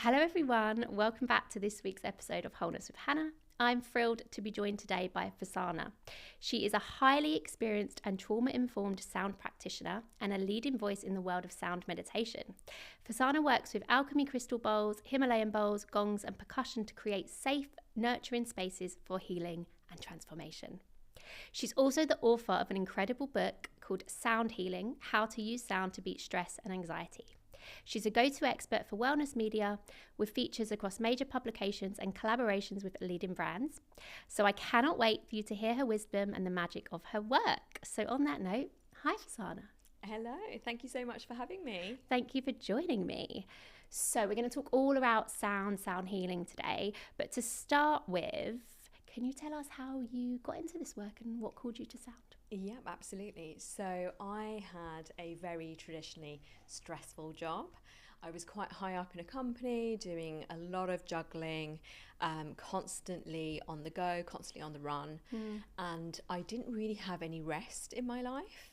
Hello everyone, welcome back to this week's episode of Wholeness with Hannah. I'm thrilled to be joined today by Farzana. She is a highly experienced and trauma-informed sound practitioner and a leading voice in the world of sound meditation. Farzana works with alchemy crystal bowls, Himalayan bowls, gongs and percussion to create safe, nurturing spaces for healing and transformation. She's also the author of an incredible book called Sound Healing: How to Use Sound to Beat Stress and Anxiety. She's a go-to expert for wellness media with features across major publications and collaborations with leading brands. So I cannot wait for you to hear her wisdom and the magic of her work. So on that note, hi Farzana. Hello, thank you so much for having me. Thank you for joining me. So we're going to talk all about sound healing today. But to start with, can you tell us how you got into this work and what called you to sound? Yep, absolutely. So I had a very traditionally stressful job. I was quite high up in a company, doing a lot of juggling, constantly on the go, constantly on the run. And I didn't really have any rest in my life.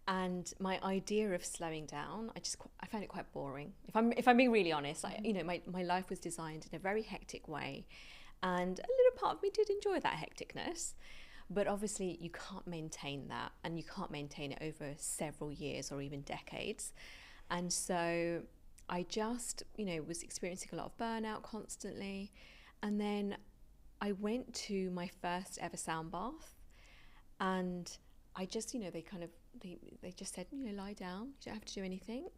And my idea of slowing down, I found it quite boring. If I'm being really honest, my life was designed in a very hectic way. And a little part of me did enjoy that hecticness. But obviously you can't maintain that, and you can't maintain it over several years or even decades. And so I just, was experiencing a lot of burnout constantly. And then I went to my first ever sound bath, and I just, they just said, lie down, you don't have to do anything.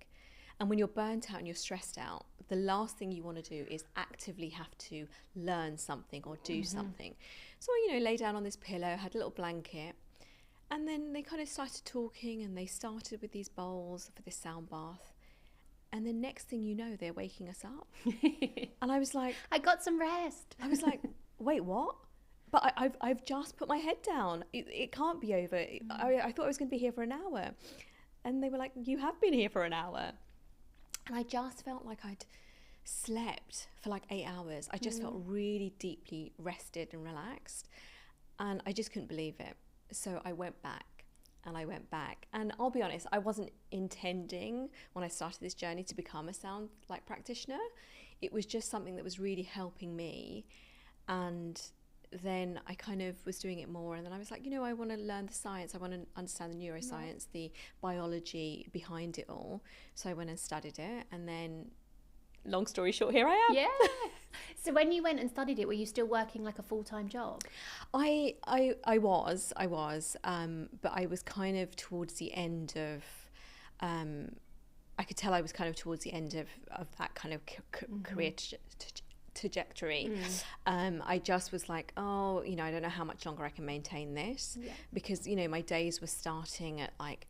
And when you're burnt out and you're stressed out, the last thing you want to do is actively have to learn something or do something. So I, lay down on this pillow, had a little blanket, and then they kind of started talking, and they started with these bowls for this sound bath. And the next thing you know, they're waking us up. And I was like, I got some rest. I was like, wait, what? But I've just put my head down. It can't be over. I thought I was going to be here for an hour. And they were like, you have been here for an hour. And I just felt like I'd slept for like 8 hours. I just felt really deeply rested and relaxed. And I just couldn't believe it. So I went back. And I'll be honest, I wasn't intending when I started this journey to become a sound practitioner. It was just something that was really helping me. And then I kind of was doing it more, and then I was like, I want to learn the science. I want to understand the neuroscience, the biology behind it all. So I went and studied it, and then, long story short, here I am. Yeah. So when you went and studied it, were you still working like a full-time job? I was, but I was kind of towards the end of, I could tell I was kind of towards the end of that kind of career trajectory. I just was like, I don't know how much longer I can maintain this, because my days were starting at like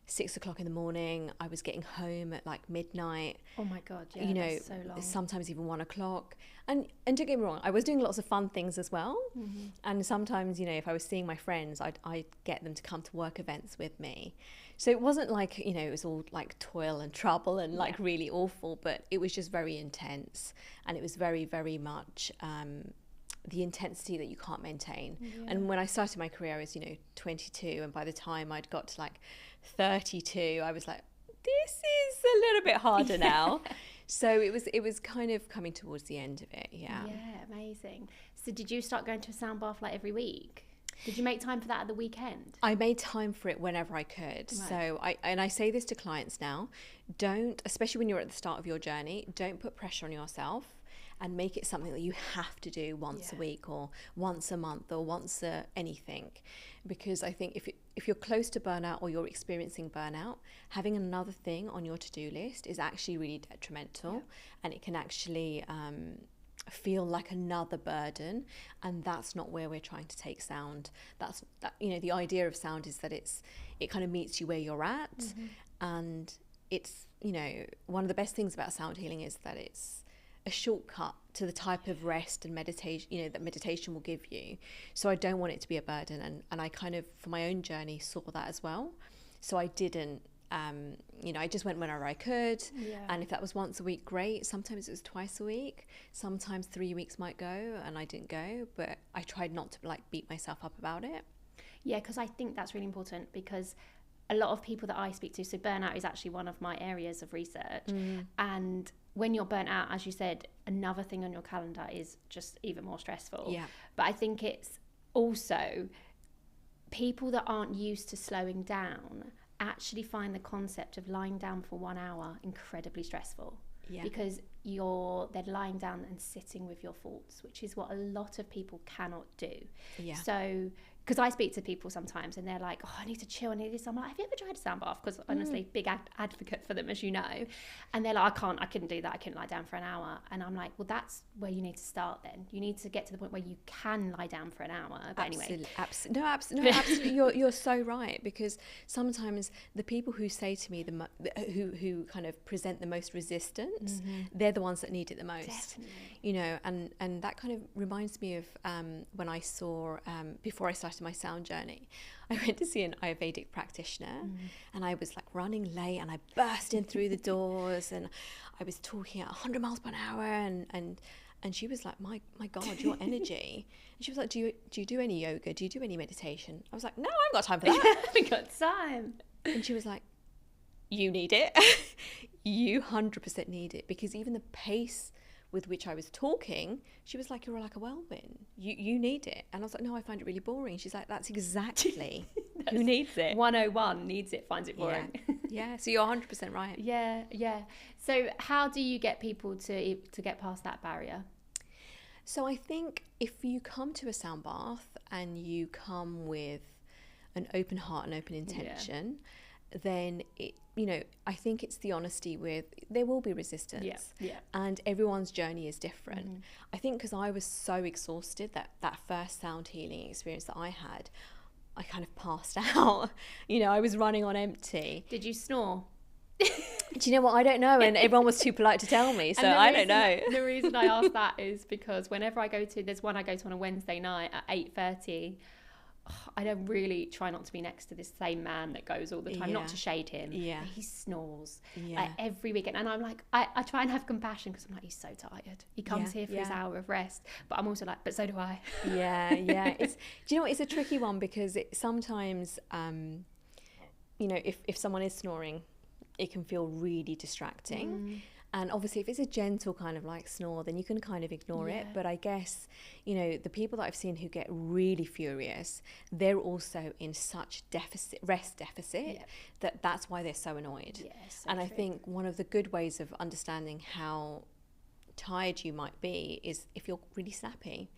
6 o'clock in the morning. I was getting home at like midnight. Oh my god, yeah, that's so long. Sometimes even 1 o'clock. And don't get me wrong, I was doing lots of fun things as well. And sometimes, if I was seeing my friends, I'd get them to come to work events with me. So it wasn't like, it was all like toil and trouble and like really awful, but it was just very intense. And it was very, very much the intensity that you can't maintain. And when I started my career, I was 22, and by the time I'd got to like 32, I was like, this is a little bit harder now. So it was kind of coming towards the end of it. Yeah, amazing. So did you start going to a sound bath like every week? Did you make time for that at the weekend? I made time for it whenever I could. Right. So I say this to clients now, especially when you're at the start of your journey, don't put pressure on yourself and make it something that you have to do once a week or once a month or once anything. Because I think if you're close to burnout or you're experiencing burnout, having another thing on your to-do list is actually really detrimental, and it can actually feel like another burden, and that's not where we're trying to take sound. The idea of sound is that it kind of meets you where you're at, and it's one of the best things about sound healing is that it's a shortcut to the type of rest and meditation, that meditation will give you. So I don't want it to be a burden, and I kind of, for my own journey, saw that as well. So I didn't, I just went whenever I could, and if that was once a week, great. Sometimes it was twice a week, sometimes 3 weeks might go and I didn't go, but I tried not to beat myself up about it. Yeah, because I think that's really important, because a lot of people that I speak to, so burnout is actually one of my areas of research, and when you're burnt out, as you said, another thing on your calendar is just even more stressful. Yeah. But I think it's also people that aren't used to slowing down actually find the concept of lying down for 1 hour incredibly stressful. Yeah. Because you're then lying down and sitting with your thoughts, which is what a lot of people cannot do. Yeah. So, because I speak to people sometimes and they're like, oh, I need to chill, I need this. I'm like, have you ever tried a sound bath? Because honestly, big advocate for them, as you know. And they're like, I couldn't do that. I couldn't lie down for an hour. And I'm like, well, that's where you need to start then. You need to get to the point where you can lie down for an hour. But anyway. Absolutely. You're so right, because sometimes the people who say to me, who kind of present the most resistance, they're the ones that need it the most. Definitely. You know, and that kind of reminds me of when I saw, before I started my sound journey, I went to see an Ayurvedic practitioner, and I was like running late, and I burst in through the doors, and I was talking at 100 miles per hour, and she was like, my God, your energy. And she was like, do you do any yoga? Do you do any meditation? I was like, no, I haven't got time for that. I haven't got time. And she was like, you need it. You 100% need it, because even the pace with which I was talking, she was like, you're like a whirlwind. You need it. And I was like, no, I find it really boring. She's like, that's exactly who needs it. 101 needs it, finds it boring. Yeah. So you're 100% right. Yeah. So how do you get people to get past that barrier? So I think if you come to a sound bath and you come with an open heart and open intention, then I think it's the honesty with, there will be resistance, and everyone's journey is different. I think because I was so exhausted, that first sound healing experience that I had, I kind of passed out. I was running on empty. Did you snore? Do you know what? I don't know, and everyone was too polite to tell me, so I don't know. The reason I asked that is because whenever I go to, there's one I go to on a Wednesday night at 8:30. I don't really try not to be next to this same man that goes all the time, not to shade him. Yeah. He snores like every weekend. And I'm like, I try and have compassion, because I'm like, he's so tired. He comes here for his hour of rest. But I'm also like, but so do I. Yeah. Do you know what? It's a tricky one, because sometimes, if someone is snoring, it can feel really distracting. And obviously, if it's a gentle kind of like snore, then you can kind of ignore it. But I guess, the people that I've seen who get really furious, they're also in such rest deficit, that's why they're so annoyed. So and true. I think one of the good ways of understanding how tired you might be is if you're really snappy.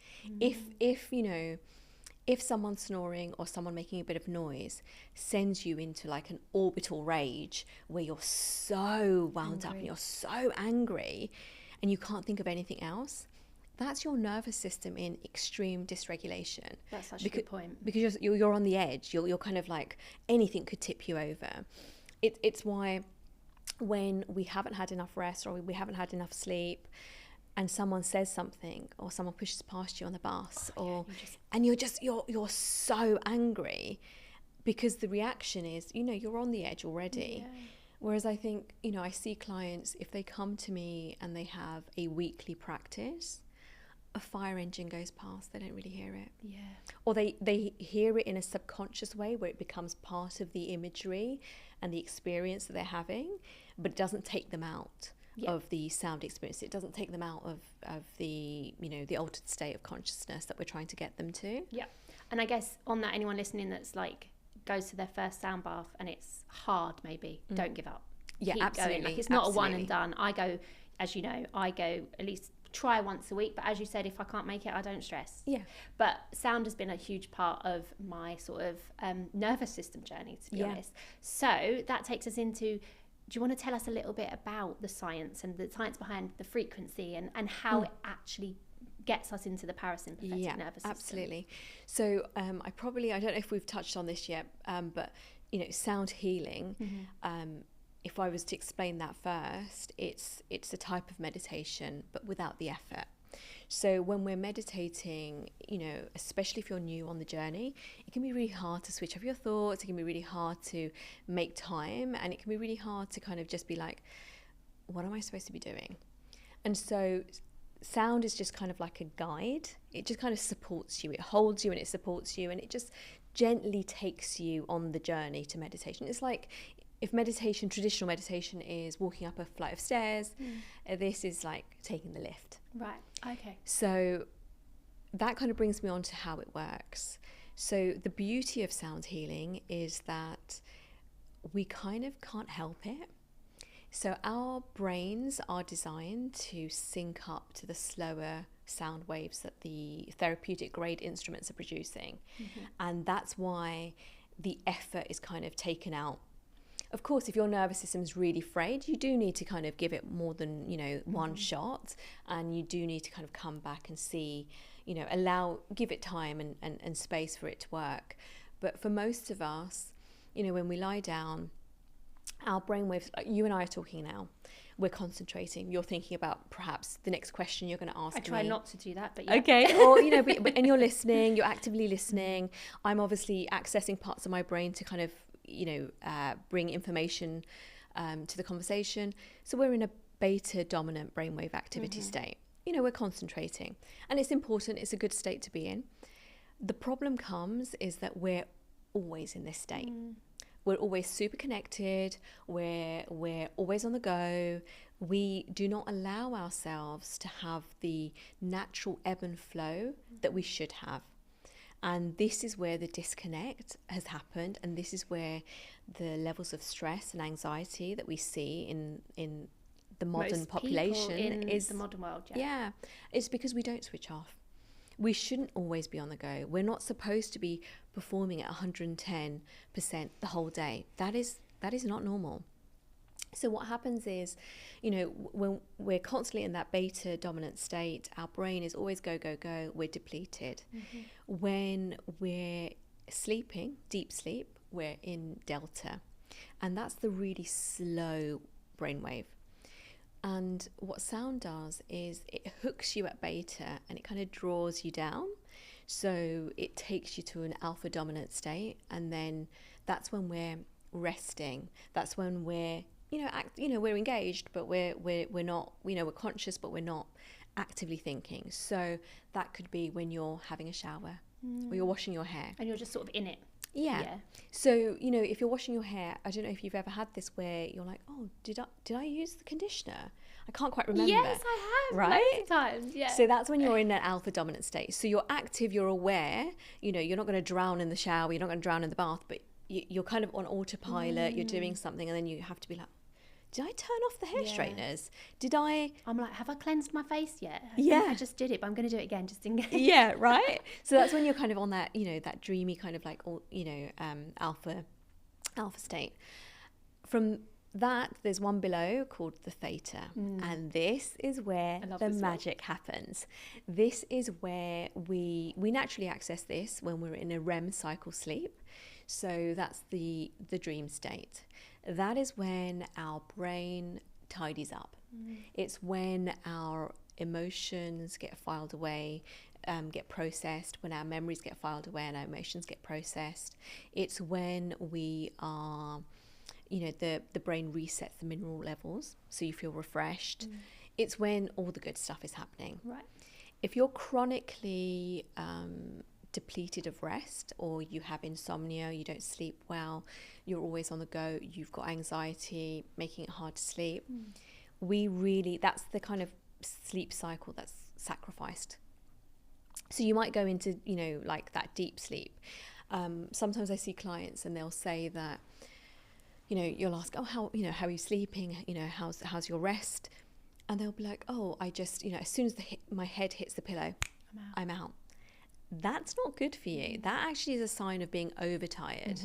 If someone snoring or someone making a bit of noise sends you into like an orbital rage where you're so wound up and you're so angry and you can't think of anything else, that's your nervous system in extreme dysregulation. That's such a good point. Because you're on the edge. You're kind of like, anything could tip you over. It's why when we haven't had enough rest or we haven't had enough sleep, and someone says something, or someone pushes past you on the bus, you're so angry, because the reaction is, you're on the edge already. Whereas I think, I see clients, if they come to me and they have a weekly practice, a fire engine goes past, they don't really hear it. Or they hear it in a subconscious way, where it becomes part of the imagery and the experience that they're having, but it doesn't take them out of the sound experience. It doesn't take them out of the the altered state of consciousness that we're trying to get them to. And I guess on that, anyone listening that's like goes to their first sound bath and it's hard, maybe don't give up. Keep absolutely going. Like, it's not a one and done. I go, as you know, at least try once a week, but as you said, if I can't make it, I don't stress. But sound has been a huge part of my sort of nervous system journey, to be honest. So that takes us into, do you want to tell us a little bit about the science and the science behind the frequency and how it actually gets us into the parasympathetic nervous system? Absolutely. So I don't know if we've touched on this yet, but sound healing, if I was to explain that first, it's a type of meditation, but without the effort. So when we're meditating, especially if you're new on the journey, it can be really hard to switch off your thoughts. It can be really hard to make time, and it can be really hard to kind of just be like, what am I supposed to be doing? And so sound is just kind of like a guide. It just kind of supports you. It holds you and it supports you, and it just gently takes you on the journey to meditation. It's like if meditation, traditional meditation, is walking up a flight of stairs, this is like taking the lift. Right. Okay. So that kind of brings me on to how it works. So the beauty of sound healing is that we kind of can't help it. So our brains are designed to sync up to the slower sound waves that the therapeutic grade instruments are producing. And that's why the effort is kind of taken out. Of course, if your nervous system is really frayed, you do need to kind of give it more than, one shot, and you do need to kind of come back and see, give it time and space for it to work. But for most of us, when we lie down, our brainwaves, like you and I are talking now, we're concentrating. You're thinking about perhaps the next question you're going to ask me. I try not to do that, but yeah. Okay. Or, and you're listening, you're actively listening. I'm obviously accessing parts of my brain to kind of, bring information to the conversation. So we're in a beta dominant brainwave activity state. We're concentrating. And it's important. It's a good state to be in. The problem comes is that we're always in this state. We're always super connected. We're always on the go. We do not allow ourselves to have the natural ebb and flow that we should have. And this is where the disconnect has happened. And this is where the levels of stress and anxiety that we see in the modern population in the modern world. Yeah, it's because we don't switch off. We shouldn't always be on the go. We're not supposed to be performing at 110% the whole day. That is not normal. So what happens is, when we're constantly in that beta dominant state, our brain is always go, go, go. We're depleted. When we're sleeping, deep sleep, we're in delta. And that's the really slow brainwave. And what sound does is it hooks you at beta and it kind of draws you down. So it takes you to an alpha dominant state. And then that's when we're resting. That's when we're, we're engaged, but we're not, we're conscious, but we're not actively thinking. So that could be when you're having a shower or you're washing your hair. And you're just sort of in it. Yeah. So, if you're washing your hair, I don't know if you've ever had this where you're like, oh, did I use the conditioner? I can't quite remember. Yes, I have. Right? Loads of times, yeah. So that's when you're in an alpha dominant state. So you're active, you're aware, you're not going to drown in the shower, you're not going to drown in the bath, but you're kind of on autopilot, you're doing something, and then you have to be like, did I turn off the hair straighteners? I'm like, have I cleansed my face yet? I just did it, but I'm going to do it again just in case. Yeah, right? So that's when you're kind of on that, that dreamy kind of like, alpha state. From that, there's one below called the theta. And this is where the magic happens. This is where we naturally access this when we're in a REM cycle sleep. So that's the dream state. That is when our brain tidies up. It's when our emotions get filed away, get processed, when our memories get filed away and our emotions get processed. It's when we are, the brain resets the mineral levels, so you feel refreshed. It's when all the good stuff is happening. Right. If you're chronically depleted of rest, or you have insomnia, you don't sleep well, you're always on the go, you've got anxiety, making it hard to sleep, that's the kind of sleep cycle that's sacrificed. So you might go into, like that deep sleep. Sometimes I see clients and they'll say that, you'll ask, oh, how are you sleeping? How's your rest? And they'll be like, oh, I just, as soon as my head hits the pillow, I'm out. That's not good for you. That actually is a sign of being overtired.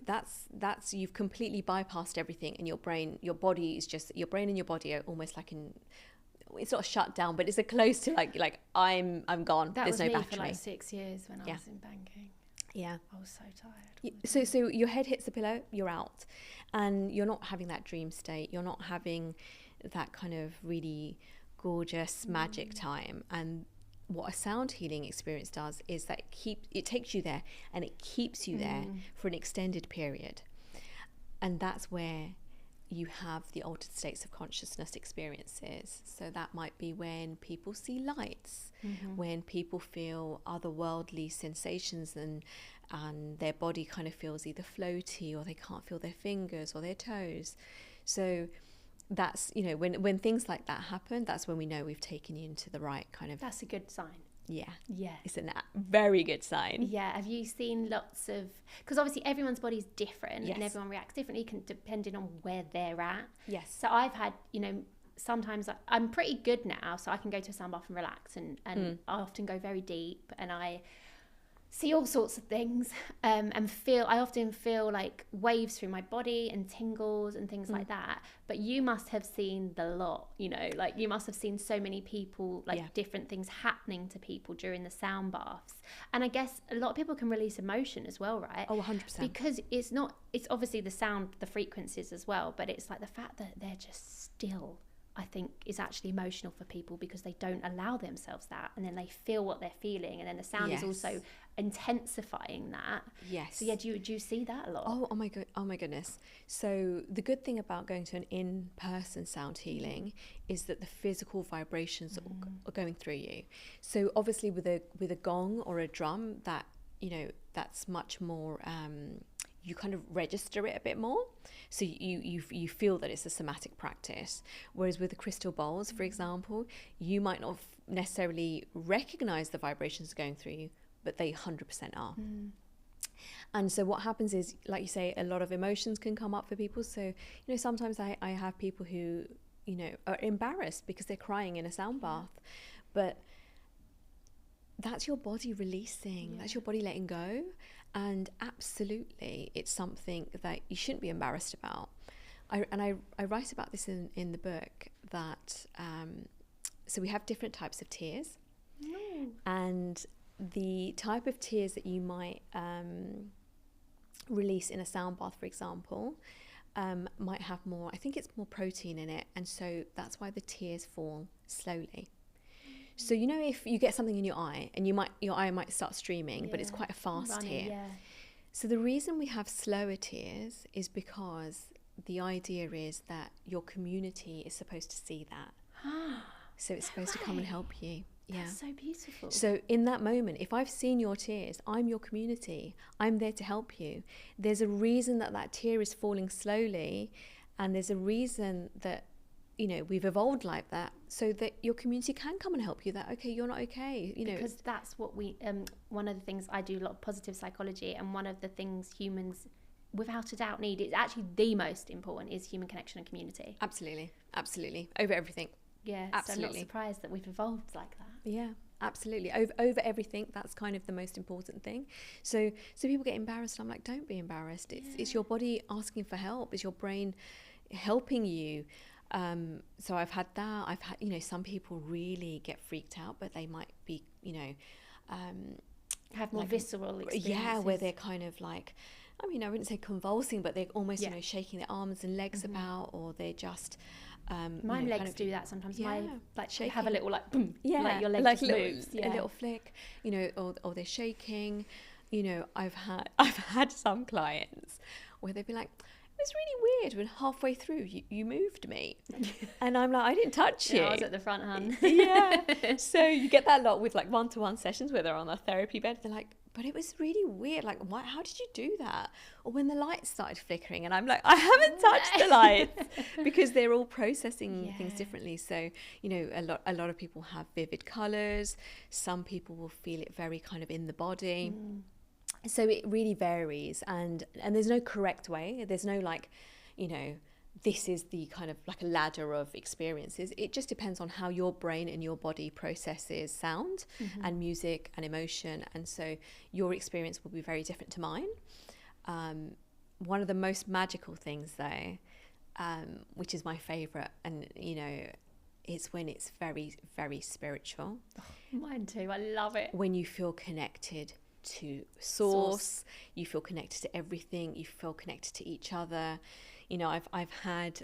That's you've completely bypassed everything, and your brain and your body are almost like it's not shut down, but it's a close to like I'm gone. There's no battery. That was me for like 6 years when I was in banking. Yeah. I was so tired. So your head hits the pillow, you're out, and you're not having that dream state. You're not having that kind of really gorgeous magic time. And what a sound healing experience does is that it takes you there, and it keeps you there for an extended period. And that's where you have the altered states of consciousness experiences. So that might be when people see lights, when people feel otherworldly sensations, and their body kind of feels either floaty, or they can't feel their fingers or their toes. So that's, you know, when things like that happen, that's when we know we've taken you into the right kind of... That's a good sign. Yeah. Yeah. It's a very good sign. Yeah. Have you seen lots of... Because obviously everyone's body's different, Yes. and everyone reacts differently depending on where they're at. Yes. So I've had, you know, sometimes I'm pretty good now, so I can go to a sun bath and relax, and I often go very deep, and I see all sorts of things, and I often feel like waves through my body and tingles and things like that. But you must have seen the lot, you know, like you must have seen so many people, like different things happening to people during the sound baths. And I guess a lot of people can release emotion as well, right? Oh, 100%. Because it's obviously the sound, the frequencies as well, but it's like the fact that they're just still, I think, is actually emotional for people, because they don't allow themselves that, and then they feel what they're feeling, and then the sound is also intensifying that. Yes. So yeah, do you see that a lot? Oh my goodness. So the good thing about going to an in-person sound healing is that the physical vibrations are going through you. So obviously with a gong or a drum, that, you know, that's much more you kind of register it a bit more, so you feel that it's a somatic practice. Whereas with the crystal bowls, for example, you might not necessarily recognize the vibrations going through you, but they 100% are. And so what happens is, like you say, a lot of emotions can come up for people. So, you know, sometimes I have people who, you know, are embarrassed because they're crying in a sound bath, but that's your body releasing, that's your body letting go. And absolutely, it's something that you shouldn't be embarrassed about. I write about this in the book, that so we have different types of tears, and the type of tears that you might release in a sound bath, for example, might have more, I think it's more protein in it, and so that's why the tears fall slowly. So, you know, if you get something in your eye, and your eye might start streaming, but it's quite a fast tear. Yeah. So the reason we have slower tears is because the idea is that your community is supposed to see that. So it's supposed to come and help you. Yeah. That's so beautiful. So in that moment, if I've seen your tears, I'm your community. I'm there to help you. There's a reason that tear is falling slowly, and there's a reason that, you know, we've evolved like that, so that your community can come and help you, that, okay, you're not okay, you know. Because that's what we, one of the things I do a lot of positive psychology, and one of the things humans without a doubt need, it's actually the most important, is human connection and community. Absolutely. Over everything. Yeah, absolutely. So I'm not surprised that we've evolved like that. Yeah, absolutely. Over everything, that's kind of the most important thing. So people get embarrassed, and I'm like, don't be embarrassed. It's your body asking for help. It's your brain helping you. So I've had that. I've had, you know, some people really get freaked out, but they might be, you know, have more like, visceral experiences. Yeah, where they're kind of like, I mean, I wouldn't say convulsing, but they're almost, you know, shaking their arms and legs about, or they're just... my legs kind of do that sometimes. My, like, shaking. Have a little, like, boom, like your leg like just moves. A little flick, you know, or they're shaking. You know, I've had some clients where they'd be like, it's really weird when halfway through you moved me, and I'm like, I didn't touch you. I was at the front, hun. Yeah. So you get that a lot with like one-to-one sessions where they're on a therapy bed. They're like, but it was really weird. Like, why? How did you do that? Or when the lights started flickering, and I'm like, I haven't touched the lights, because they're all processing things differently. So, you know, a lot of people have vivid colors. Some people will feel it very kind of in the body. So it really varies, and there's no correct way. There's no like, you know, this is the kind of like a ladder of experiences. It just depends on how your brain and your body processes sound and music and emotion, and so your experience will be very different to mine. One of the most magical things though, which is my favorite, and you know, is when it's very, very spiritual. Mine too. I love it. When you feel connected to source, you feel connected to everything, you feel connected to each other. You know, I've had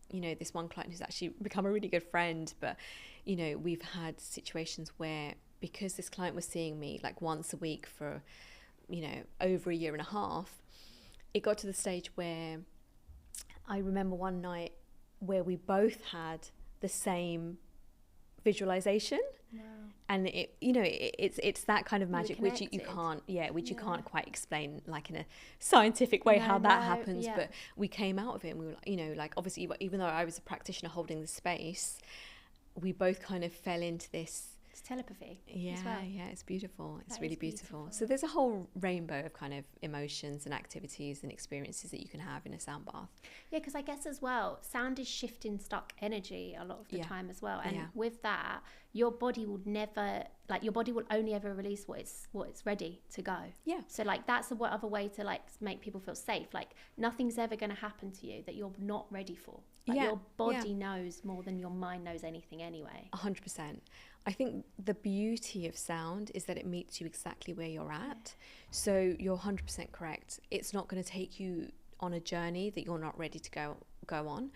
you know, this one client who's actually become a really good friend, but you know, we've had situations where, because this client was seeing me like once a week for, you know, over a year and a half, it got to the stage where I remember one night where we both had the same visualization. Wow. And it's that kind of magic which you can't you can't quite explain like in a scientific way how that happens, but we came out of it and we were like, obviously, even though I was a practitioner holding the space, we both kind of fell into this. It's telepathy. Yeah, as well. Yeah, it's beautiful. It's really beautiful. So there's there's a whole rainbow of kind of emotions and activities and experiences that you can have in a sound bath. Yeah, because I guess as well, sound is shifting stuck energy a lot of the time as well. And with that, your body will never, like, your body will only ever release what it's ready to go. Yeah. So like that's the other way to like make people feel safe. Like nothing's ever going to happen to you that you're not ready for. Like your body knows more than your mind knows anything anyway. 100%. I think the beauty of sound is that it meets you exactly where you're at. So you're 100% correct. It's not going to take you on a journey that you're not ready to go on.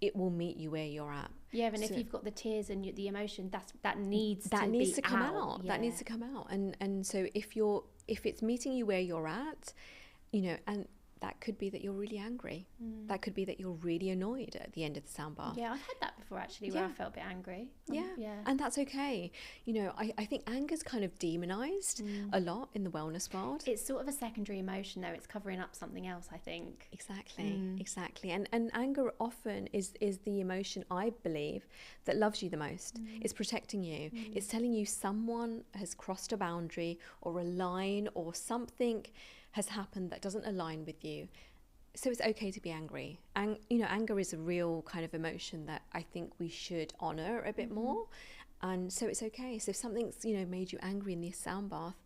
It will meet you where you're at. Yeah, and if you've got the tears and the emotion, that needs to come out. Yeah. That needs to come out. And so if it's meeting you where you're at, and that could be that you're really angry. That could be that you're really annoyed at the end of the sound bath. Yeah, I've had that before actually, where I felt a bit angry. And that's okay. I think anger's kind of demonized a lot in the wellness world. It's sort of a secondary emotion though. It's covering up something else, I think. Exactly. And anger often is the emotion, I believe, that loves you the most. It's protecting you. It's telling you someone has crossed a boundary or a line or something has happened that doesn't align with you. So it's okay to be angry. And anger is a real kind of emotion that I think we should honor a bit more. And so it's okay. So if something's made you angry in this sound bath,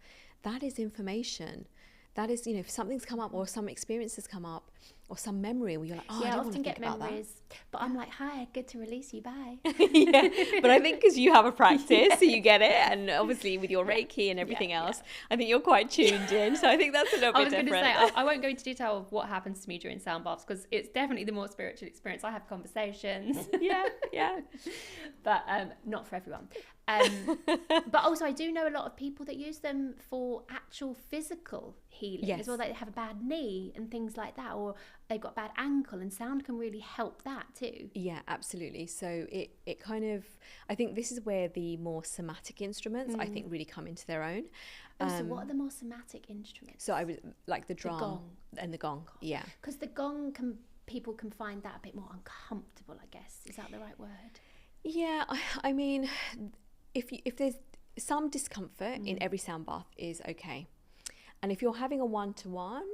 that is information. That is, if something's come up or some experience has come up or some memory where you're like, I don't often get memories, but I'm like, hi, good to release you, bye. But I think because you have a practice, so you get it, and obviously with your Reiki and everything else, I think you're quite tuned in. So I think that's a little bit different. I was going to say, I won't go into detail of what happens to me during sound baths because it's definitely the more spiritual experience. I have conversations. But not for everyone. But also I do know a lot of people that use them for actual physical healing as well. Like they have a bad knee and things like that, or they've got a bad ankle, and sound can really help that too. Yeah, absolutely. So it kind of, I think this is where the more somatic instruments I think really come into their own. So what are the more somatic instruments? So I was like the drum and the gong. Yeah, because the gong people can find that a bit more uncomfortable, I guess. Is that the right word? Yeah, I mean, if there's some discomfort in every sound bath is okay. And if you're having a one-to-one,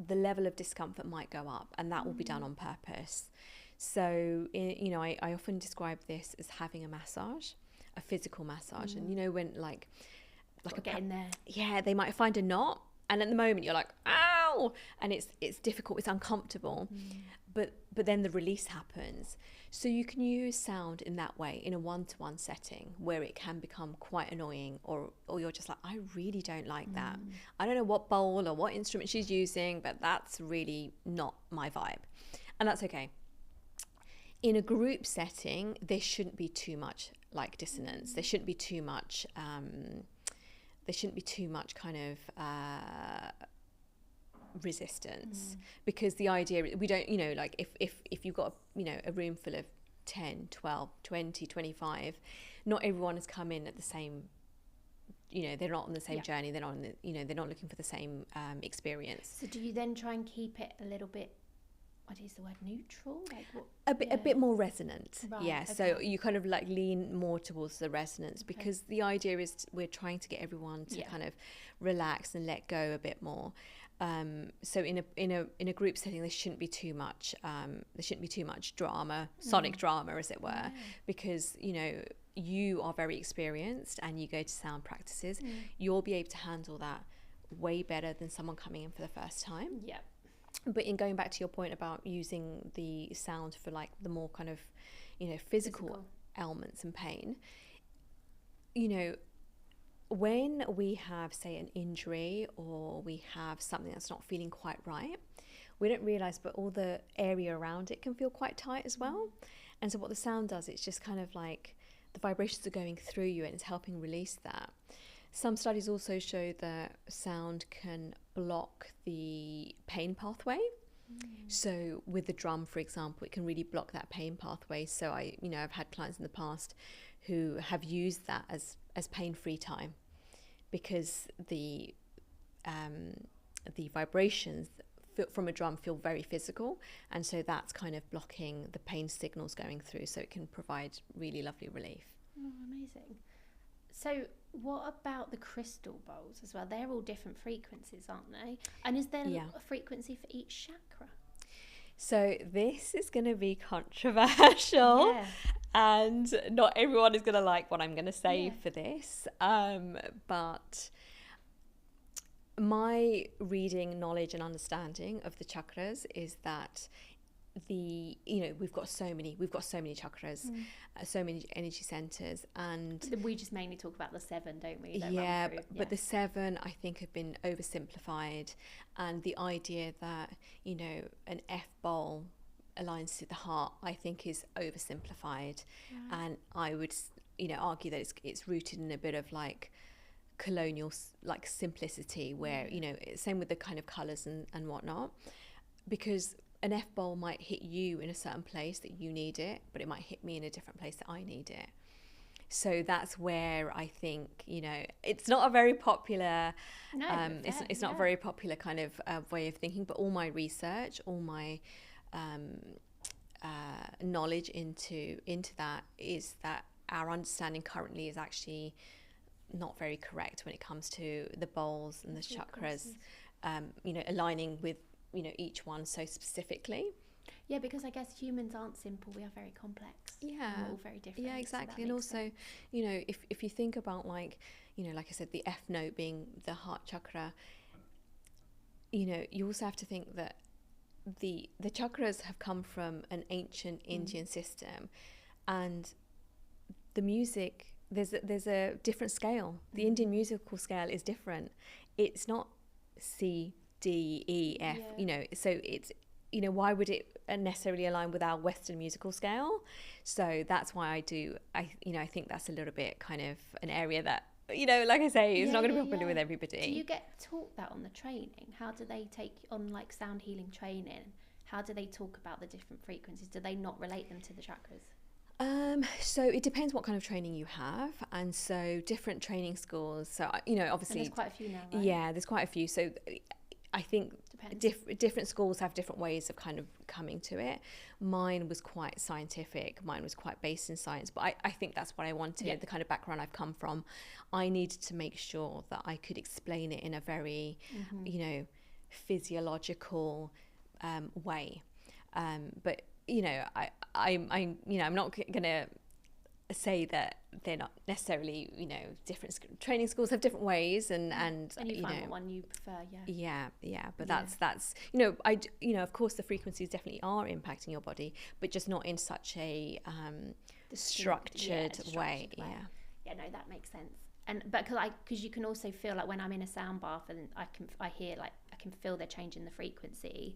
the level of discomfort might go up, and that will be done on purpose. So, I often describe this as having a massage, a physical massage. And when like get in there. Yeah, they might find a knot, and at the moment you're like, ow, and it's difficult, it's uncomfortable. But then the release happens. So you can use sound in that way, in a one-to-one setting where it can become quite annoying, or you're just like, I really don't like that. I don't know what bowl or what instrument she's using, but that's really not my vibe. And that's okay. In a group setting, there shouldn't be too much like dissonance. There shouldn't be too much kind of resistance, because the idea, we don't, like if you've got a room full of 10, 12, 20, 25, not everyone has come in at the same, they're not on the same journey, they're not on the, they're not looking for the same experience. So do you then try and keep it a little bit, what is the word, neutral? Like what? A bit more resonant. Right, yeah. Okay. So you kind of like lean more towards the resonance, because the idea is we're trying to get everyone to kind of relax and let go a bit more. So in a group setting, there shouldn't be too much drama, sonic drama, as it were, because you are very experienced and you go to sound practices. You'll be able to handle that way better than someone coming in for the first time. Yeah. But in going back to your point about using the sound for like the more kind of physical ailments and pain, when we have, say, an injury or we have something that's not feeling quite right, we don't realise, but all the area around it can feel quite tight as well. And so what the sound does, it's just kind of like the vibrations are going through you and it's helping release that. Some studies also show that sound can block the pain pathway. So with the drum, for example, it can really block that pain pathway. So I've had clients in the past who have used that as pain-free time, because the vibrations from a drum feel very physical, and so that's kind of blocking the pain signals going through, so it can provide really lovely relief. Oh, amazing. So what about the crystal bowls as well? They're all different frequencies, aren't they? And is there a frequency for each chakra? So this is going to be controversial, and not everyone is going to like what I'm going to say for this, but my reading, knowledge and understanding of the chakras is that we've got so many chakras, so many energy centers, and we just mainly talk about the 7, don't we? But the 7 I think have been oversimplified, and the idea that an F bowl aligns to the heart, I think, is oversimplified. And I would argue that it's rooted in a bit of like colonial like simplicity, where same with the kind of colors and whatnot, because an F bowl might hit you in a certain place that you need it, but it might hit me in a different place that I need it. So that's where I think it's not a very popular it's not a very popular kind of way of thinking, but all my research, all my knowledge into that is that our understanding currently is actually not very correct when it comes to the bowls and the chakras, aligning with each one so specifically. Yeah, because I guess humans aren't simple, we are very complex. Yeah, we're all very different. Yeah, exactly. So and also if you think about like I said, the F note being the heart chakra, you also have to think that the chakras have come from an ancient Indian system, and the music, there's a different scale. The Indian musical scale is different. It's not C, D, E, F, so it's, why would it necessarily align with our Western musical scale? So that's why I think that's a little bit kind of an area that, like I say, it's not going to be popular with everybody. Do you get taught that on the training? How do they take on like sound healing training? How do they talk about the different frequencies? Do they not relate them to the chakras? So it depends what kind of training you have, and so different training schools. So obviously, and there's quite a few now, right? Yeah, there's quite a few. So I think different schools have different ways of kind of coming to it. Mine was quite scientific. Mine was quite based in science, but I think that's what I wanted. Yeah. The kind of background I've come from, I needed to make sure that I could explain it in a very, physiological way. But I'm not going to say that they're not necessarily, different training schools have different ways, and you find what one you prefer. But that's of course the frequencies definitely are impacting your body, but just not in such a structured way. No, that makes sense. And because you can also feel like when I'm in a sound bath and I can feel they're changing the frequency,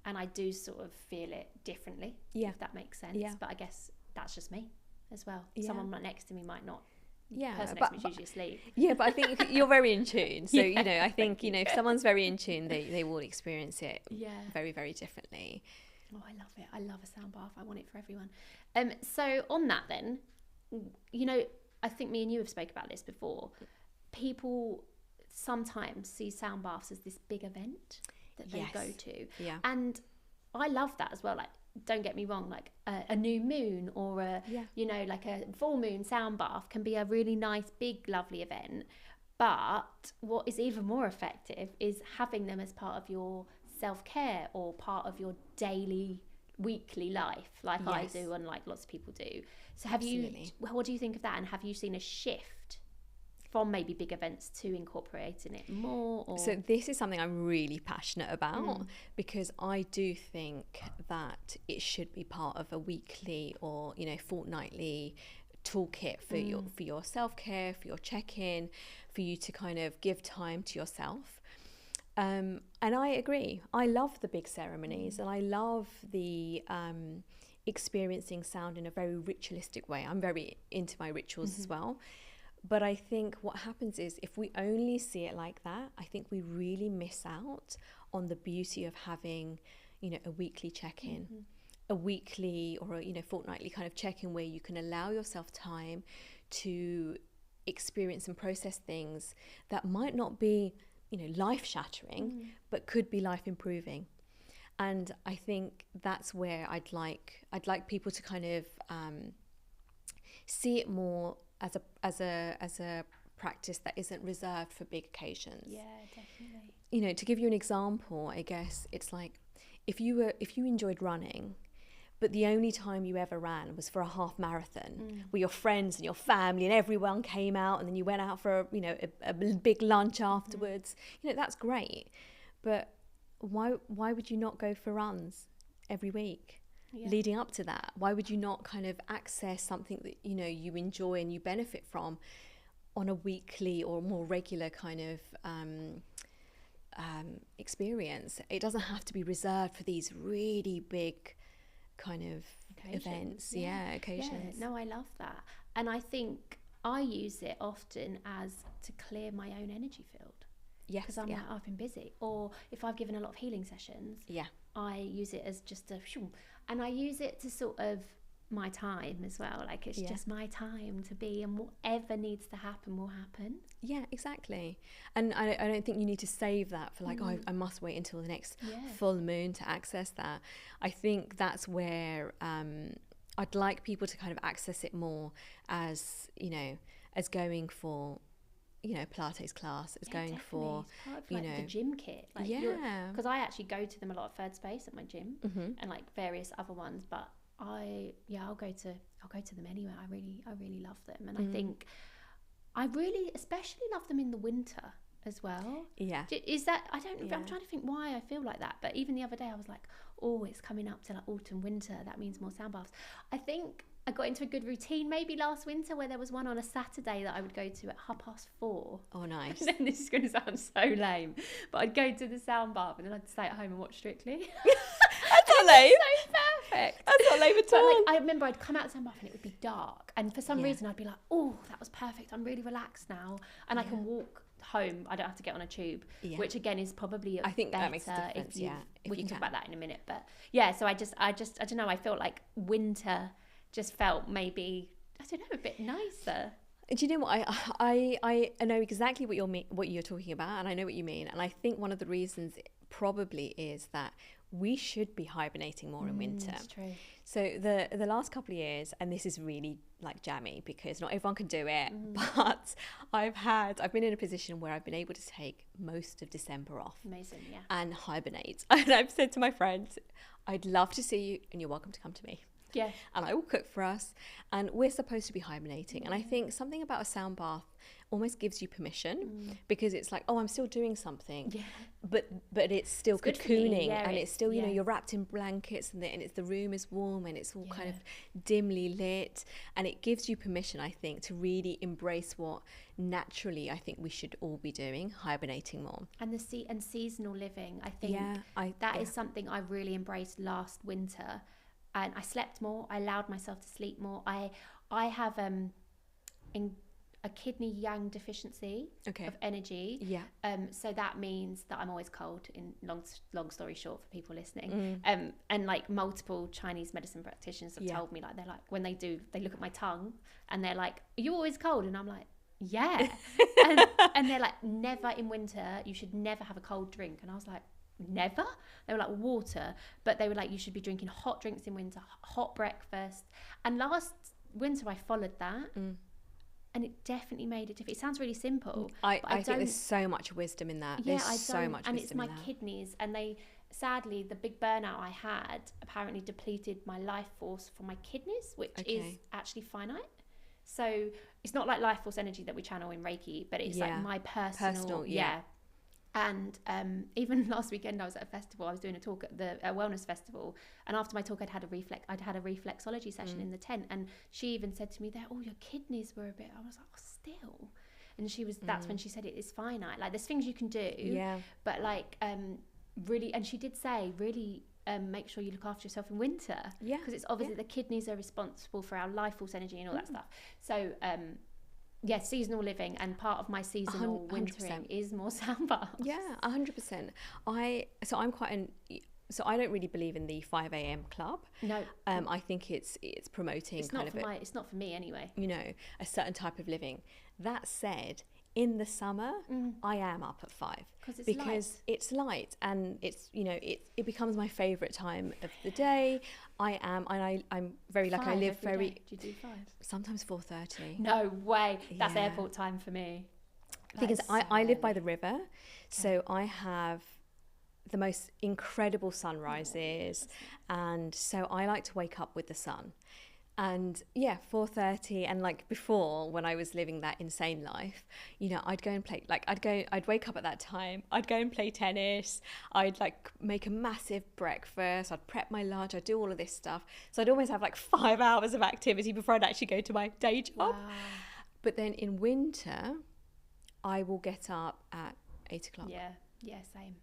and I do sort of feel it differently, if that makes sense. But I guess that's just me as well. Someone next to me might not. The person next to me is usually asleep. Yeah, but I think you're very in tune. So, I think, if someone's very in tune, they will experience it very, very differently. Oh, I love it. I love a sound bath. I want it for everyone. So on that then, I think me and you have spoke about this before. People sometimes see sound baths as this big event that they go to. Yeah. And I love that as well. Like, don't get me wrong, like a new moon or like a full moon sound bath can be a really nice, big, lovely event. But what is even more effective is having them as part of your self-care or part of your daily, weekly life, like I do and like lots of people do. So what do you think of that? And have you seen a shift from maybe big events to incorporating it more? Or? So this is something I'm really passionate about, because I do think that it should be part of a weekly or fortnightly toolkit for your self-care, for your check-in, for you to kind of give time to yourself. And I agree. I love the big ceremonies, and I love the experiencing sound in a very ritualistic way. I'm very into my rituals as well. But I think what happens is, if we only see it like that, I think we really miss out on the beauty of having, a weekly check-in, a weekly or a fortnightly kind of check-in where you can allow yourself time to experience and process things that might not be life-shattering, but could be life-improving. And I think that's where I'd like people to kind of see it more as a practice that isn't reserved for big occasions. Yeah, definitely. To give you an example, I guess it's like if you enjoyed running, but the only time you ever ran was for a half marathon with your friends and your family and everyone came out, and then you went out for a big lunch afterwards. That's great, but why would you not go for runs every week leading up to that? Why would you not kind of access something that you enjoy and you benefit from on a weekly or more regular kind of experience? It doesn't have to be reserved for these really big kind of events, occasions. No, I love that. And I think I use it often as to clear my own energy field. Yes, because like, I've been busy, or if I've given a lot of healing sessions, I use it as just and I use it to sort of my time as well. Like it's just my time to be, and whatever needs to happen will happen. Yeah, exactly. And I don't think you need to save that for like, I must wait until the next full moon to access that. I think that's where I'd like people to kind of access it more as, as going for, Pilates class, as going definitely. for, it's part of, like, the gym kit. Like, because I actually go to them a lot at Third Space at my gym and like various other ones, but I'll go to them anywhere. I really love them, and I think I really especially love them in the winter as well. Yeah. Is that, I don't know, I'm trying to think why I feel like that, but even the other day I was like, oh, it's coming up to like autumn, winter, that means more sound baths. I think I got into a good routine maybe last winter where there was one on a Saturday that I would go to at 4:30. Oh, nice. And then this is going to sound so lame, but I'd go to the sound bath and then I'd stay at home and watch Strictly. That's not lame. So perfect. That's not lame at all. But like, I remember I'd come out of the sound bath and it would be dark, and for some reason I'd be like, oh, that was perfect, I'm really relaxed now, and I can walk home. I don't have to get on a tube, which again is probably I think better that makes a difference. if we can talk about that in a minute. But so I don't know, I felt like winter just felt maybe, I don't know, a bit nicer. Do you know what, I know exactly what you're talking about, and I know what you mean, and I think one of the reasons probably is that we should be hibernating more in winter. That's true. So the last couple of years, and this is really like jammy because not everyone can do it, but I've been in a position where I've been able to take most of December off. Amazing, yeah. And hibernate. And I've said to my friends, I'd love to see you, and you're welcome to come to me. Yeah. And I will cook for us, and we're supposed to be hibernating. And I think something about a sound bath almost gives you permission, because it's like, oh, I'm still doing something, but it's still cocooning, and it's still, you're wrapped in blankets, and it's the room is warm, and it's all kind of dimly lit, and it gives you permission, I think, to really embrace what naturally I think we should all be doing, hibernating more. And seasonal living, I think that is something I really embraced last winter. And I slept more. I allowed myself to sleep more. I have a kidney yang deficiency of energy. Yeah. So that means that I'm always cold. In long story short, for people listening. And like multiple Chinese medicine practitioners have told me, like, they're like, when they look at my tongue and they're like, "Are you always cold?" And I'm like, "Yeah." and they're like, "Never in winter. You should never have a cold drink." And I was like, never. They were like, water, but they were like, you should be drinking hot drinks in winter, hot breakfast. And last winter I followed that, and it definitely made a difference. It sounds really simple. I think there's so much wisdom in that. Yeah, there's so much and wisdom it's my kidneys, and they sadly, the big burnout I had apparently depleted my life force for my kidneys, which is actually finite. So it's not like life force energy that we channel in Reiki, but it's like my personal And even last weekend I was at a festival. I was doing a talk at the Wellness Festival, and after my talk I'd had a reflexology session in the tent, and she even said to me there, "Oh, your kidneys were a bit." I was like, "Oh, still." And that's when she said it is finite. Like, there's things you can do, but like really, and she did say, really make sure you look after yourself in winter, because it's obviously the kidneys are responsible for our life force energy and all that stuff. So seasonal living, and part of my seasonal 100%. Wintering is more sound baths. Yeah, 100%. so I don't really believe in the 5 a.m. club. No. I think it's promoting It's not for me anyway. You know, a certain type of living. That said, in the summer, I am up at 5 because it's light and it's, you know, it becomes my favorite time of the day. I'm very lucky. I live very. Do you do 5? Sometimes 4:30. No way. That's airport time for me. Because I live by the river, so I have the most incredible sunrises, and so I like to wake up with the sun. And 4:30, and like before, when I was living that insane life, you know, I'd go and play, like I'd wake up at that time, I'd go and play tennis, I'd like make a massive breakfast, I'd prep my lunch, I'd do all of this stuff. So I'd always have like 5 hours of activity before I'd actually go to my day job. Wow. But then in winter, I will get up at 8 o'clock. Yeah, same.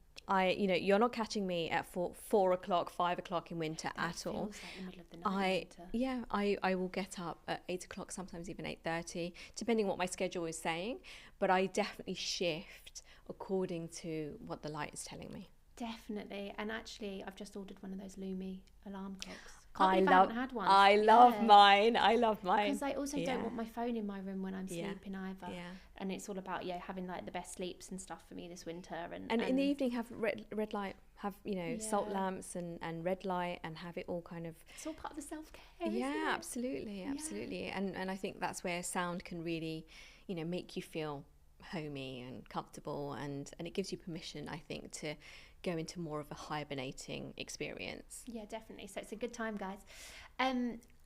You know, you're not catching me at 4 o'clock, 5 o'clock in winter at all. Feels like the middle of the night in winter. I will get up at 8 o'clock, sometimes even 8:30, depending on what my schedule is saying. But I definitely shift according to what the light is telling me. Definitely. And actually, I've just ordered one of those Lumi alarm clocks. I haven't had one. I love mine. Because I also don't want my phone in my room when I'm sleeping either. Yeah. And it's all about having like the best sleeps and stuff for me this winter. And in the evening, have red light, have, you know, salt lamps and red light, and have it all kind of. It's all part of the self-care. Yeah, isn't it? absolutely. And I think that's where sound can really, you know, make you feel homey and comfortable, and it gives you permission, I think, to go into more of a hibernating experience. Yeah, definitely. So it's a good time, guys.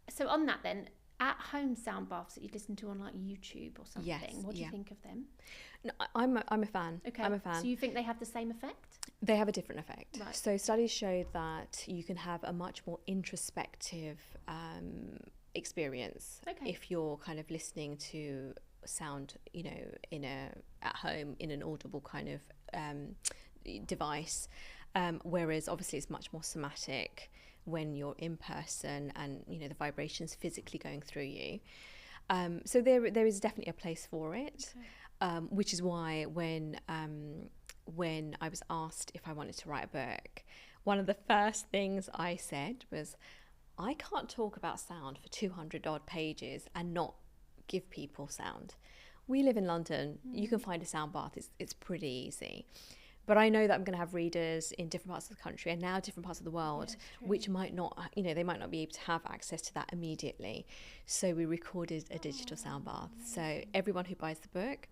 So on that then, at home sound baths that you listen to on like YouTube or something, what do you think of them? No, I'm a fan. Okay. I'm a fan. So you think they have the same effect? They have a different effect. Right. So studies show that you can have a much more introspective experience if you're kind of listening to sound, you know, at home in an audible kind of device, whereas obviously it's much more somatic when you're in person and, you know, the vibrations physically going through you. So there is definitely a place for it, which is why when I was asked if I wanted to write a book, one of the first things I said was, I can't talk about sound for 200 odd pages and not give people sound. We live in London. You can find a sound bath. It's pretty easy. But I know that I'm going to have readers in different parts of the country and now different parts of the world, which might not, you know, they might not be able to have access to that immediately. So we recorded a digital sound bath. So everyone who buys the book,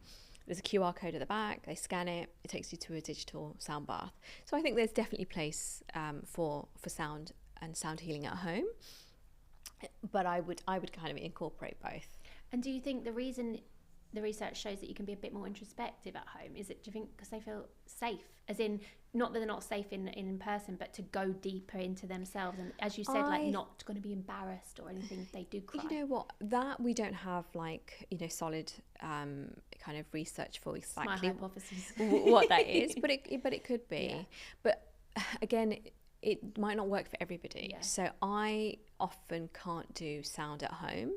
there's a QR code at the back, they scan it, it takes you to a digital sound bath. So I think there's definitely place for sound and sound healing at home. But I would kind of incorporate both. And do you think the reason the research shows that you can be a bit more introspective at home, is it, do you think, because they feel safe, as in, not that they're not safe in person, but to go deeper into themselves, and as you said, like not going to be embarrassed or anything if they do cry? You know what, that we don't have, like, you know, solid kind of research for exactly what that is, but it could be. But again, it might not work for everybody. So I often can't do sound at home,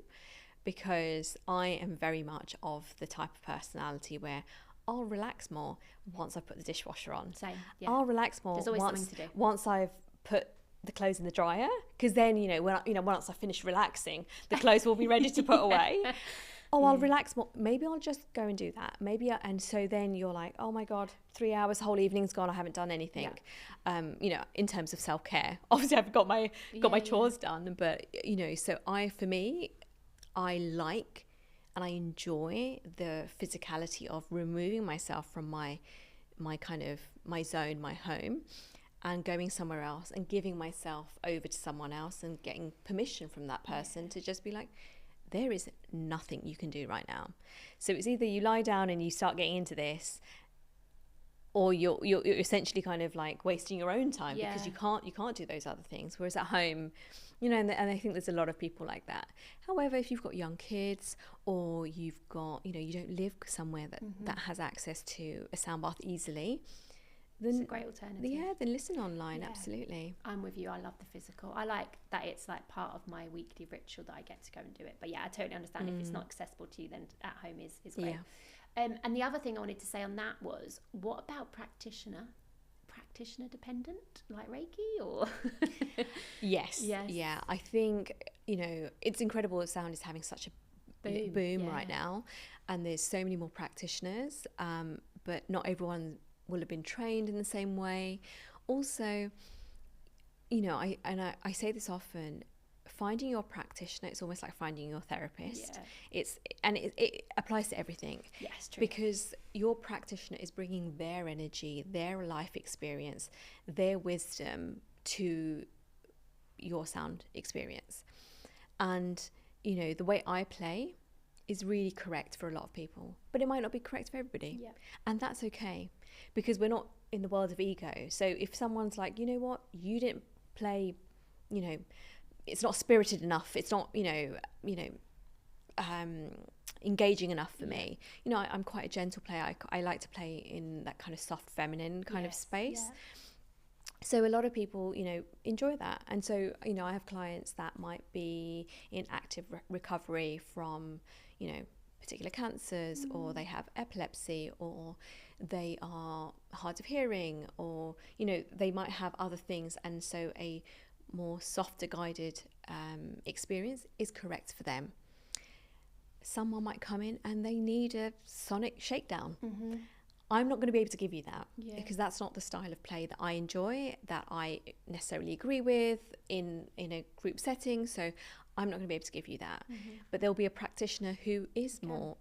because I am very much of the type of personality where I'll relax more once I've put the dishwasher on. Same, I'll relax more There's always something to do. Once I've put the clothes in the dryer, because then, you know, once I finish relaxing, the clothes will be ready to put away. I'll relax more. Maybe I'll just go and do that. And so then you're like, oh my God, 3 hours, whole evening's gone. I haven't done anything. You know, in terms of self-care, obviously I've got my chores done, but, you know, so I like and I enjoy the physicality of removing myself from my kind of my zone, my home, and going somewhere else and giving myself over to someone else and getting permission from that person to just be like, there is nothing you can do right now. So it's either you lie down and you start getting into this, or you're essentially kind of like wasting your own time because you can't do those other things. Whereas at home, you know, and I think there's a lot of people like that. However, if you've got young kids, or you've got, you know, you don't live somewhere that has access to a sound bath easily, then it's a great alternative. Yeah, then listen online, absolutely. I'm with you. I love the physical. I like that it's like part of my weekly ritual that I get to go and do it. But yeah, I totally understand if it's not accessible to you, then at home is great. And the other thing I wanted to say on that was, what about practitioner? practitioner dependent, like Reiki, or? Yes. Yes. Yeah, I think, it's incredible that sound is having such a boom right now, and there's so many more practitioners, but not everyone will have been trained in the same way. Also, I say this often, finding your practitioner, it's almost like finding your therapist. It applies to everything. Yes, true. Because your practitioner is bringing their energy, their life experience, their wisdom to your sound experience. And the way I play is really correct for a lot of people, but it might not be correct for everybody. And that's okay, because we're not in the world of ego. So if someone's like, you know what, you didn't play, it's not spirited enough, it's not engaging enough for me. I'm quite a gentle player. I like to play in that kind of soft feminine kind of space. So a lot of people, enjoy that. And so, I have clients that might be in active recovery from, particular cancers, or they have epilepsy, or they are hard of hearing, or, they might have other things. And so a more softer guided experience is correct for them. Someone might come in and they need a sonic shakedown. I'm not going to be able to give you that, because that's not the style of play that I enjoy, that I necessarily agree with in a group setting. So I'm not going to be able to give you that. But there'll be a practitioner who is more,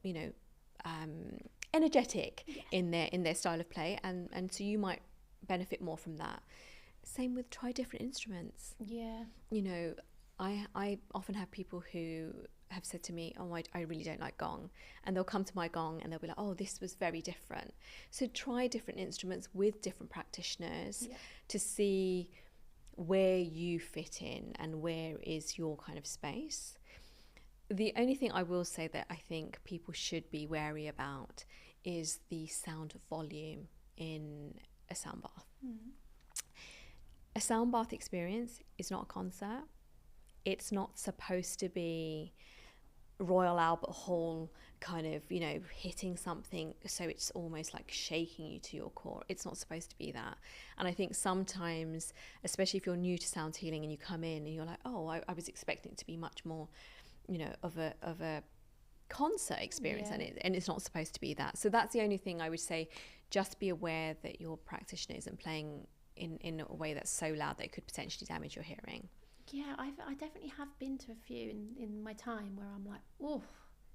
energetic in their style of play, and so you might benefit more from that. Same with try different instruments. I often have people who have said to me, oh, I really don't like gong, and they'll come to my gong and they'll be like, oh, this was very different. So try different instruments with different practitioners to see where you fit in and where is your kind of space. The only thing I will say that I think people should be wary about is the sound volume in a sound bath. A sound bath experience is not a concert. It's not supposed to be Royal Albert Hall kind of, hitting something so it's almost like shaking you to your core. It's not supposed to be that. And I think sometimes, especially if you're new to sound healing and you come in and you're like, oh, I was expecting it to be much more, of a concert experience, and it's not supposed to be that. So that's the only thing I would say. Just be aware that your practitioner isn't playing in a way that's so loud that it could potentially damage your hearing. Yeah, I definitely have been to a few in my time where I'm like, oh,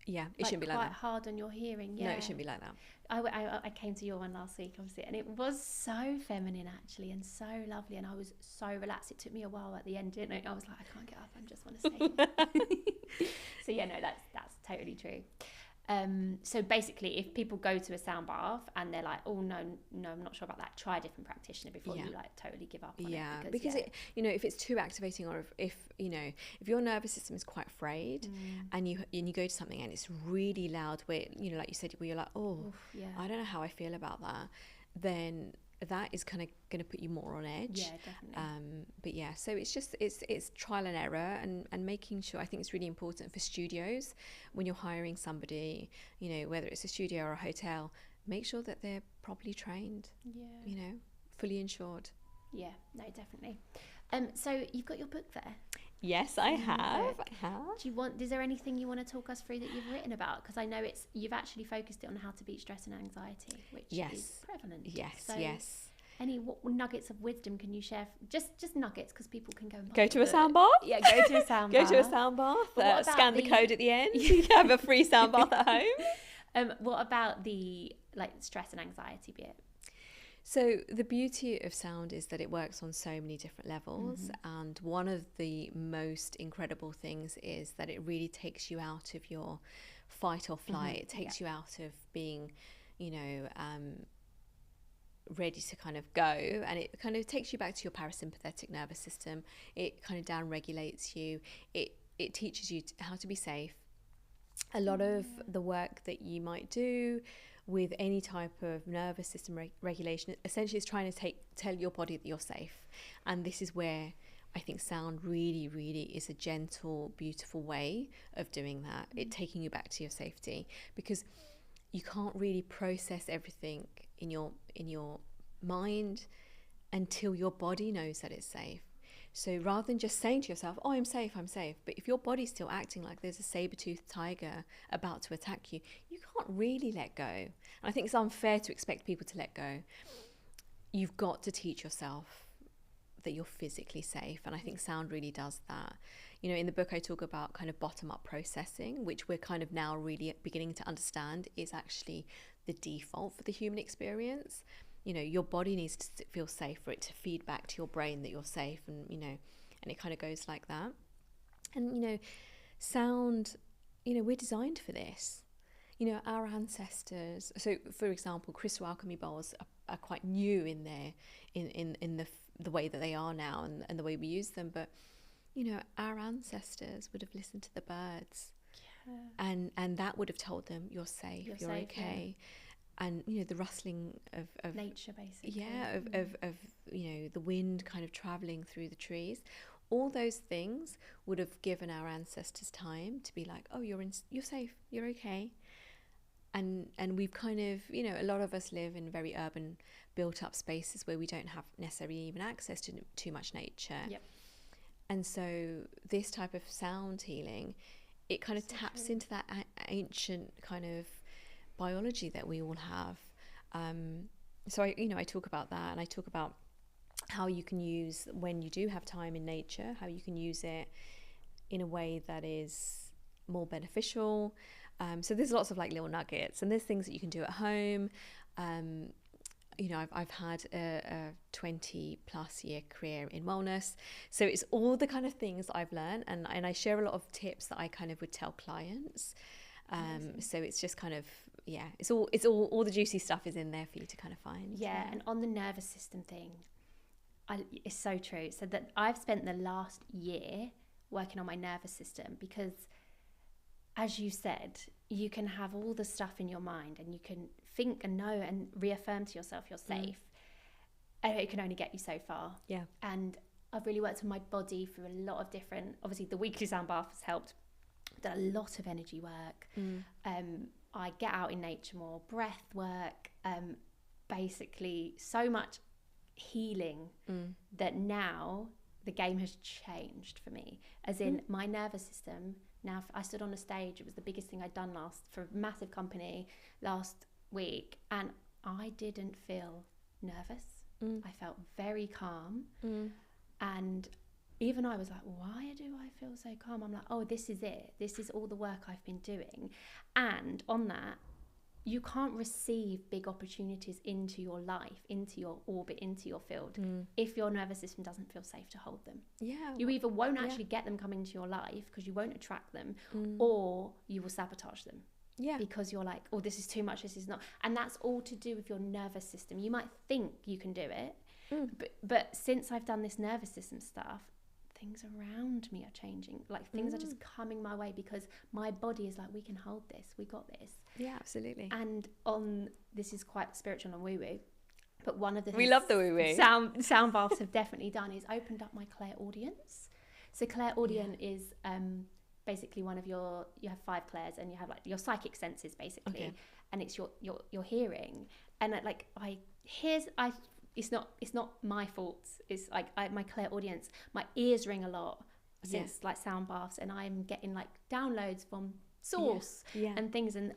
yeah, it shouldn't be like that. Quite hard on your hearing. No, it shouldn't be like that. I came to your one last week, obviously, and it was so feminine actually, and so lovely, and I was so relaxed. It took me a while at the end, didn't it? I was like, I can't get up. I just want to stay. So yeah, no, that's totally true. So basically, if people go to a sound bath and they're like, oh no, I'm not sure about that, try a different practitioner before you like totally give up on it. Because it, if it's too activating, or if your nervous system is quite frayed, and you go to something and it's really loud, where like you said, where you're like, I don't know how I feel about that, then that is kind of going to put you more on edge. Yeah, definitely. But yeah, so it's trial and error, and making sure. I think it's really important for studios when you're hiring somebody, whether it's a studio or a hotel, make sure that they're properly trained. Fully insured. Yeah, no, definitely. So you've got your book there. Yes, I have. Is there anything you want to talk us through that you've written about? Because I know you've actually focused it on how to beat stress and anxiety, which is prevalent. Yes. Any nuggets of wisdom can you share? Just nuggets, because people can go to a sound bath. Yeah, go to a sound bath. Go to a sound bath. Scan the code at the end. You can have a free sound bath at home. What about the stress and anxiety bit? So the beauty of sound is that it works on so many different levels, and one of the most incredible things is that it really takes you out of your fight or flight. It takes you out of being, ready to kind of go, and it kind of takes you back to your parasympathetic nervous system. It kind of down regulates you. It teaches you how to be safe. A lot of the work that you might do with any type of nervous system regulation essentially is trying to tell your body that you're safe. And this is where I think sound really, really is a gentle, beautiful way of doing that. It taking you back to your safety, because you can't really process everything in your mind until your body knows that it's safe. So rather than just saying to yourself, oh, I'm safe, but if your body's still acting like there's a saber-toothed tiger about to attack you, you can't really let go. And I think it's unfair to expect people to let go. You've got to teach yourself that you're physically safe. And I think sound really does that. You know, in the book, I talk about kind of bottom-up processing, which we're kind of now really beginning to understand is actually the default for the human experience. You know, your body needs to feel safe for it to feed back to your brain that you're safe, and, you know, and it kind of goes like that. And, you know, sound, you know, we're designed for this. You know, our ancestors, so for example, crystal alchemy bowls are quite new in their, in the way that they are now, and the way we use them. But, you know, our ancestors would have listened to the birds, and that would have told them, you're safe, you're safe, okay. Yeah. And, you know, the rustling of nature, basically. Yeah, of you know, the wind kind of traveling through the trees. All those things would have given our ancestors time to be like, oh, you're safe, you're okay. And we've kind of, you know, a lot of us live in very urban, built up spaces where we don't have necessarily even access to too much nature. Yep. And so this type of sound healing, it kind of taps into that ancient kind of biology that we all have. So I talk about that, and I talk about how you can use, when you do have time in nature, how you can use it in a way that is more beneficial. So there's lots of like little nuggets, and there's things that you can do at home. You know, I've had a 20 plus year career in wellness, so it's all the kind of things that I've learned, and I share a lot of tips that I kind of would tell clients. So it's just kind of, yeah, it's all the juicy stuff is in there for you to kind of find. Yeah, and on the nervous system thing, it's so true. So that I've spent the last year working on my nervous system, because, as you said, you can have all the stuff in your mind, and you can think and know and reaffirm to yourself you're safe, and it can only get you so far. Yeah. And I've really worked on my body through a lot of different, obviously the weekly sound bath has helped. Done a lot of energy work. I get out in nature more, breath work, basically so much healing that now the game has changed for me, as in my nervous system. Now I stood on a stage, it was the biggest thing I'd done for a massive company last week, and I didn't feel nervous. I felt very calm, and even I was like, why do I feel so calm? I'm like, oh, this is it. This is all the work I've been doing. And on that, you can't receive big opportunities into your life, into your orbit, into your field, if your nervous system doesn't feel safe to hold them. Yeah. You either won't actually get them come into your life because you won't attract them, or you will sabotage them. Yeah. Because you're like, oh, this is too much, this is not. And that's all to do with your nervous system. You might think you can do it, but since I've done this nervous system stuff, things around me are changing. Like things are just coming my way, because my body is like, we can hold this, we got this. Yeah, absolutely. And this is quite spiritual and woo-woo, but one of the things we love the woo-woo sound baths have definitely done is opened up my clairaudience. So clairaudience is basically you have 5 clairs, and you have like your psychic senses basically, and it's your hearing, and it's not my fault. It's like my clairaudience, my ears ring a lot since like sound baths, and I'm getting like downloads from source and things, and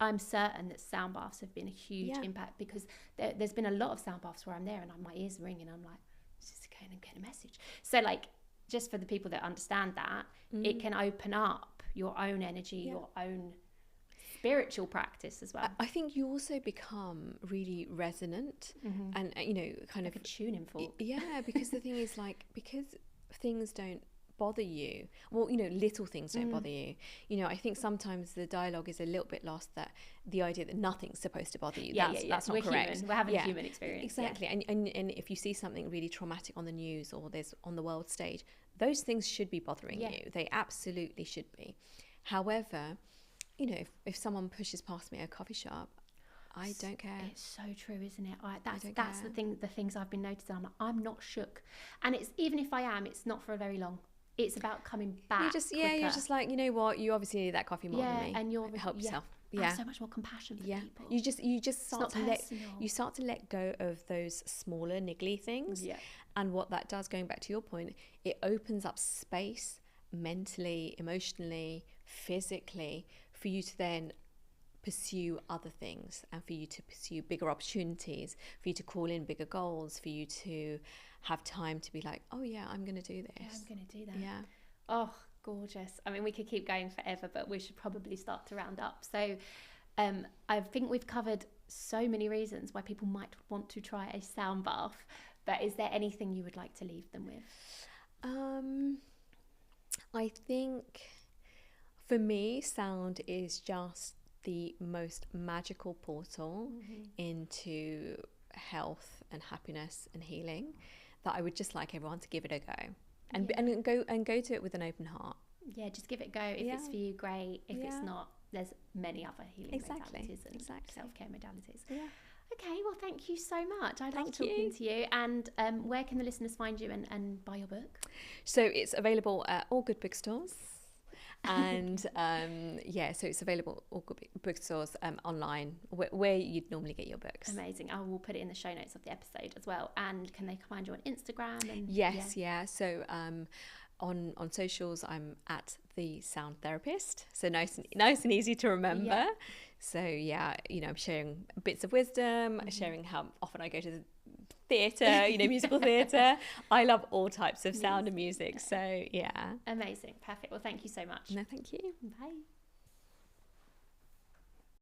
I'm certain that sound baths have been a huge impact, because there's been a lot of sound baths where I'm there and my ears are ringing, and I'm like, this is getting a message. So like, just for the people that understand that, it can open up your own energy, your own spiritual practice as well. I think you also become really resonant, and you know, kind like of a tuning fork. Yeah, because the thing is, like, because things don't bother you, well, you know, little things don't bother you. You know, I think sometimes the dialogue is a little bit lost, that the idea that nothing's supposed to bother you. That's not correct. Human. We're having a human experience. Exactly. And if you see something really traumatic on the news, or there's on the world stage, those things should be bothering you. They absolutely should be. However, you know, if someone pushes past me at a coffee shop, I don't care. It's so true, isn't it? That's the things I've been noticing. I'm not shook, and it's, even if I am, it's not for very long. It's about coming back. You're just like, you know what? You obviously need that coffee more than me. And you're help yourself. I have so much more compassion for people. You just start to let go of those smaller niggly things. Yeah. And what that does, going back to your point, it opens up space mentally, emotionally, physically, for you to then pursue other things, and for you to pursue bigger opportunities, for you to call in bigger goals, for you to have time to be like, oh yeah, I'm going to do this. Yeah, I'm going to do that. Yeah. Oh, gorgeous. I mean, we could keep going forever, but we should probably start to round up. So I think we've covered so many reasons why people might want to try a sound bath, but is there anything you would like to leave them with? I think for me, sound is just the most magical portal into health and happiness and healing, that I would just like everyone to give it a go, and go to it with an open heart. Yeah, just give it a go. If it's for you, great. If it's not, there's many other healing modalities and self-care modalities. Yeah. Okay, well, thank you so much. I love talking to you. And where can the listeners find you and buy your book? So it's available at all good bookstores. And so it's available at all good bookstores, online, where you'd normally get your books. Amazing. I will put it in the show notes of the episode as well. And can they find you on Instagram? And Yes. So on socials, I'm at the Sound Therapist. So nice and easy to remember. Yeah. So I'm sharing bits of wisdom, sharing how often I go to the theatre, musical theatre. I love all types of sound and music. So yeah. Amazing. Perfect. Well, thank you so much. No, thank you. Bye.